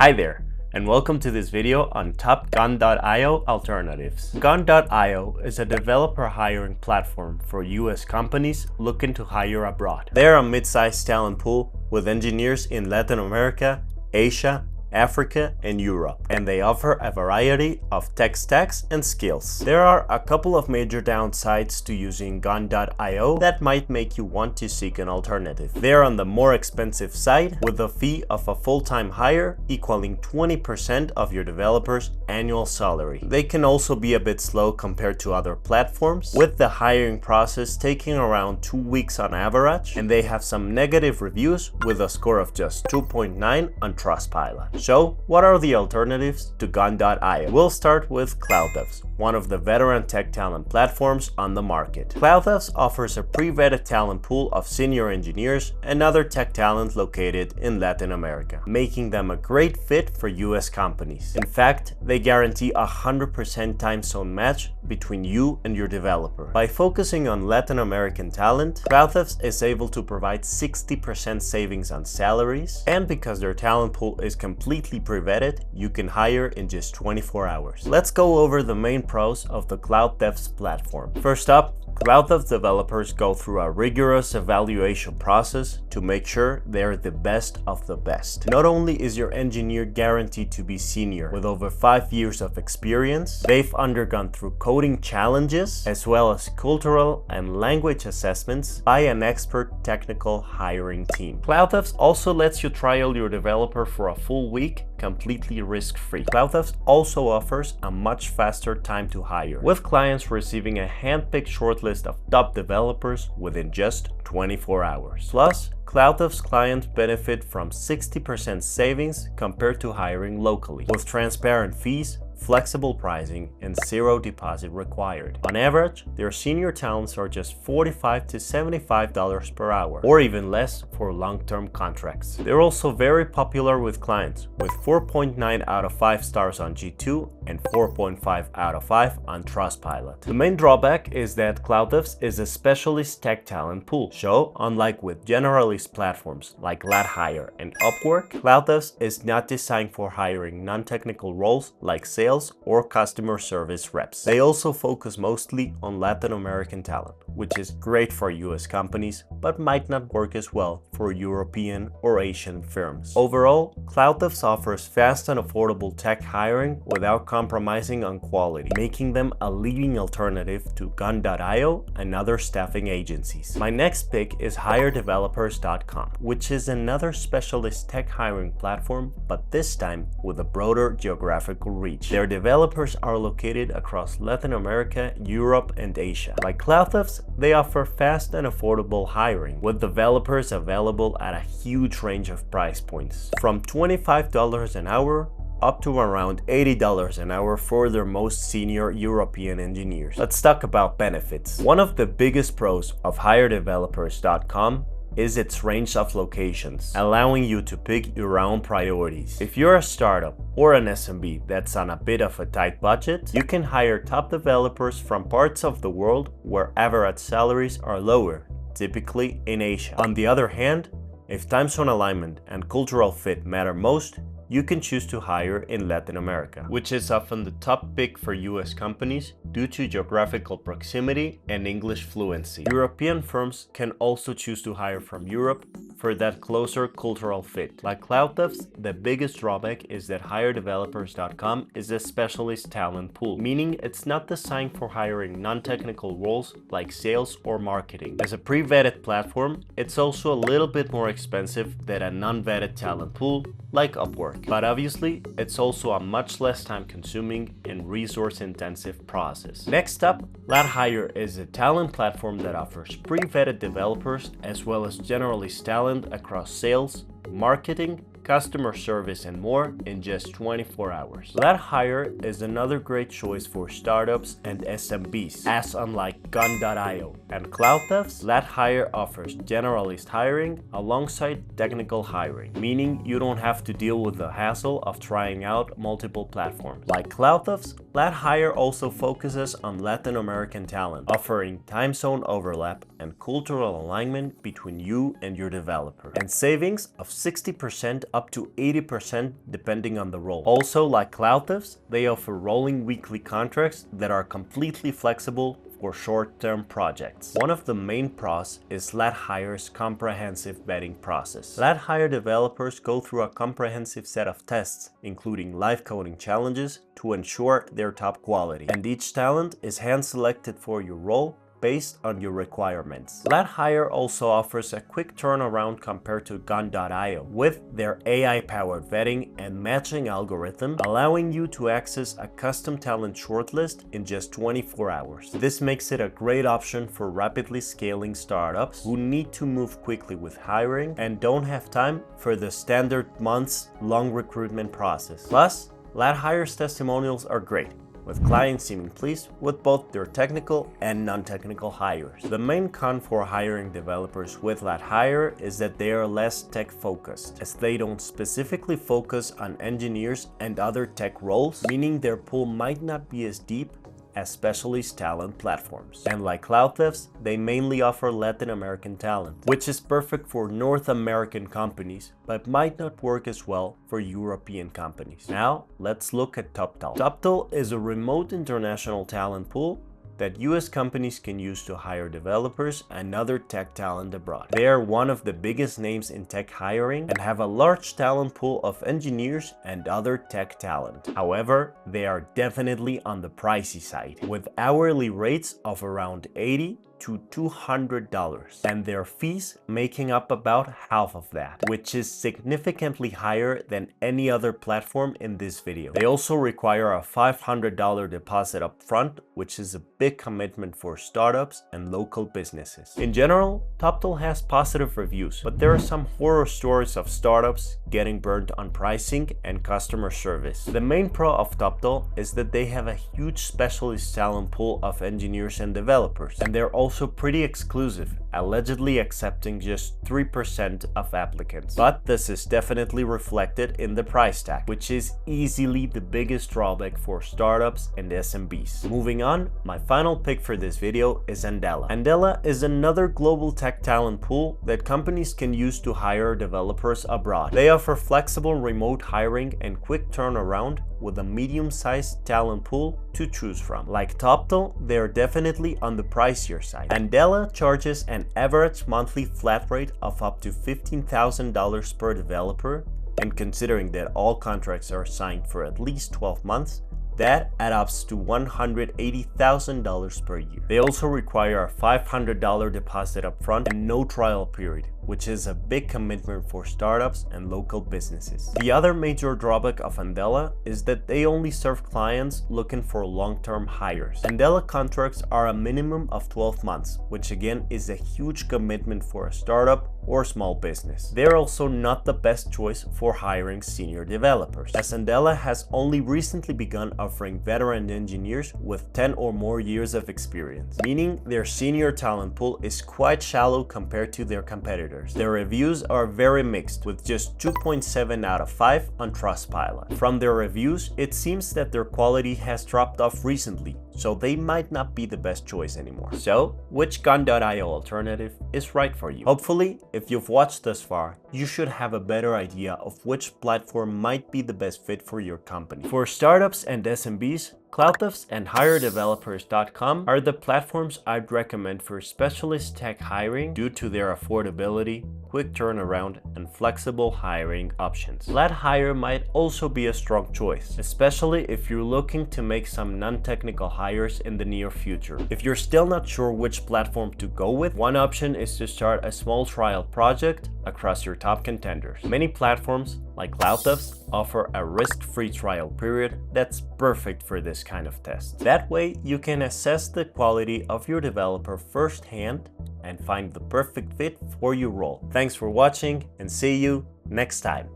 Hi there, and welcome to this video on top Gun.io alternatives. Gun.io is a developer hiring platform for US companies looking to hire abroad. They're a mid-sized talent pool with engineers in Latin America, Asia, Africa, and Europe, and they offer a variety of tech stacks and skills. There are a couple of major downsides to using Gun.io that might make you want to seek an alternative. They're on the more expensive side, with a fee of a full-time hire equaling 20% of your developer's annual salary. They can also be a bit slow compared to other platforms, with the hiring process taking around 2 weeks on average, and they have some negative reviews with a score of just 2.9 on Trustpilot. So, what are the alternatives to Gun.io? We'll start with CloudDevs, one of the veteran tech talent platforms on the market. CloudDevs offers a pre-vetted talent pool of senior engineers and other tech talent located in Latin America, making them a great fit for US companies. In fact, they guarantee a 100% time zone match between you and your developer. By focusing on Latin American talent, CloudDevs is able to provide 60% savings on salaries, and because their talent pool is completely pre-vetted, you can hire in just 24 hours. Let's go over the main pros of the CloudDevs platform. First up, CloudDevs developers go through a rigorous evaluation process to make sure they're the best of the best. Not only is your engineer guaranteed to be senior with over 5 years of experience, they've undergone through coding challenges as well as cultural and language assessments by an expert technical hiring team. CloudDevs also lets you trial your developer for a full week completely risk-free. CloudDevs also offers a much faster time to hire, with clients receiving a hand-picked shortlist of top developers within just 24 hours. Plus, CloudDevs clients benefit from 60% savings compared to hiring locally, with transparent fees, flexible pricing, and zero deposit required. On average, their senior talents are just $45 to $75 per hour, or even less for long-term contracts. They're also very popular with clients, with 4.9 out of 5 stars on G2 and 4.5 out of 5 on Trustpilot. The main drawback is that CloudDevs is a specialist tech talent pool. So, unlike with generalist platforms like How2Hire and Upwork, CloudDevs is not designed for hiring non-technical roles like sales or customer service reps. They also focus mostly on Latin American talent, which is great for US companies, but might not work as well for European or Asian firms. Overall, CloudDevs offers fast and affordable tech hiring without compromising on quality, making them a leading alternative to Gun.io and other staffing agencies. My next pick is HireDevelopers.com, which is another specialist tech hiring platform, but this time with a broader geographical reach. Their developers are located across Latin America, Europe, and Asia. Like CloudDevs, they offer fast and affordable hiring, with developers available at a huge range of price points, from $25 an hour up to around $80 an hour for their most senior European engineers. Let's talk about benefits. One of the biggest pros of HireDevelopers.com is its range of locations, allowing you to pick your own priorities. If you're a startup or an SMB that's on a bit of a tight budget, you can hire top developers from parts of the world where average salaries are lower, typically in Asia. On the other hand, if time zone alignment and cultural fit matter most, you can choose to hire in Latin America, which is often the top pick for US companies due to geographical proximity and English fluency. European firms can also choose to hire from Europe for that closer cultural fit. Like CloudDevs, the biggest drawback is that HireDevelopers.com is a specialist talent pool, meaning it's not designed for hiring non-technical roles like sales or marketing. As a pre-vetted platform, it's also a little bit more expensive than a non-vetted talent pool like Upwork. But obviously, it's also a much less time-consuming and resource-intensive process. Next up, How2Hire is a talent platform that offers pre-vetted developers as well as generalist talent across sales, marketing, customer service, and more in just 24 hours. How2Hire is another great choice for startups and SMBs, as unlike Gun.io and CloudDevs, How2Hire offers generalist hiring alongside technical hiring, meaning you don't have to deal with the hassle of trying out multiple platforms. Like CloudDevs, How2Hire also focuses on Latin American talent, offering time zone overlap and cultural alignment between you and your developer, and savings of 60% up to 80% depending on the role. Also, like Cloudtips, they offer rolling weekly contracts that are completely flexible for short-term projects. One of the main pros is How2Hire's comprehensive vetting process. How2Hire developers go through a comprehensive set of tests, including live coding challenges, to ensure their top quality. And each talent is hand-selected for your role based on your requirements. How2Hire also offers a quick turnaround compared to Gone.io with their AI-powered vetting and matching algorithm, allowing you to access a custom talent shortlist in just 24 hours. This makes it a great option for rapidly scaling startups who need to move quickly with hiring and don't have time for the standard months-long recruitment process. Plus, How2Hire's testimonials are great, with clients seeming pleased with both their technical and non-technical hires. The main con for hiring developers with How2Hire is that they are less tech-focused, as they don't specifically focus on engineers and other tech roles, meaning their pool might not be as deep as specialist talent platforms. And like Cloudtips, they mainly offer Latin American talent, which is perfect for North American companies, but might not work as well for European companies. Now, let's look at Toptal. Toptal is a remote international talent pool that US companies can use to hire developers and other tech talent abroad. They are one of the biggest names in tech hiring and have a large talent pool of engineers and other tech talent. However, they are definitely on the pricey side, with hourly rates of around $80 to $200, and their fees making up about half of that, which is significantly higher than any other platform in this video. They also require a $500 deposit up front, which is a big commitment for startups and local businesses. In general, Toptal has positive reviews, but there are some horror stories of startups getting burned on pricing and customer service. The main pro of Toptal is that they have a huge specialist talent pool of engineers and developers, and they're also pretty exclusive, allegedly accepting just 3% of applicants. But this is definitely reflected in the price tag, which is easily the biggest drawback for startups and SMBs. Moving on, my final pick for this video is Andela. Andela is another global tech talent pool that companies can use to hire developers abroad. They offer flexible remote hiring and quick turnaround with a medium-sized talent pool to choose from. Like Toptal, they're definitely on the pricier side. Andela charges an average monthly flat rate of up to $15,000 per developer, and considering that all contracts are signed for at least 12 months, that adds up to $180,000 per year. They also require a $500 deposit up front and no trial period, which is a big commitment for startups and local businesses. The other major drawback of Andela is that they only serve clients looking for long-term hires. Andela contracts are a minimum of 12 months, which again is a huge commitment for a startup or small business. They're also not the best choice for hiring senior developers, as Andela has only recently begun offering veteran engineers with 10 or more years of experience, meaning their senior talent pool is quite shallow compared to their competitors. Their reviews are very mixed, with just 2.7 out of 5 on Trustpilot. From their reviews, it seems that their quality has dropped off recently, so they might not be the best choice anymore. So, which Gone.io alternative is right for you? Hopefully, if you've watched thus far, you should have a better idea of which platform might be the best fit for your company. For startups and SMBs, Cloudtips and HireDevelopers.com are the platforms I'd recommend for specialist tech hiring due to their affordability, quick turnaround, and flexible hiring options. How2Hire might also be a strong choice, especially if you're looking to make some non-technical hires in the near future. If you're still not sure which platform to go with, one option is to start a small trial project across your top contenders. Many platforms, like Cloudtips, offer a risk-free trial period that's perfect for this kind of test. That way, you can assess the quality of your developer firsthand and find the perfect fit for your role. Thanks for watching, and see you next time.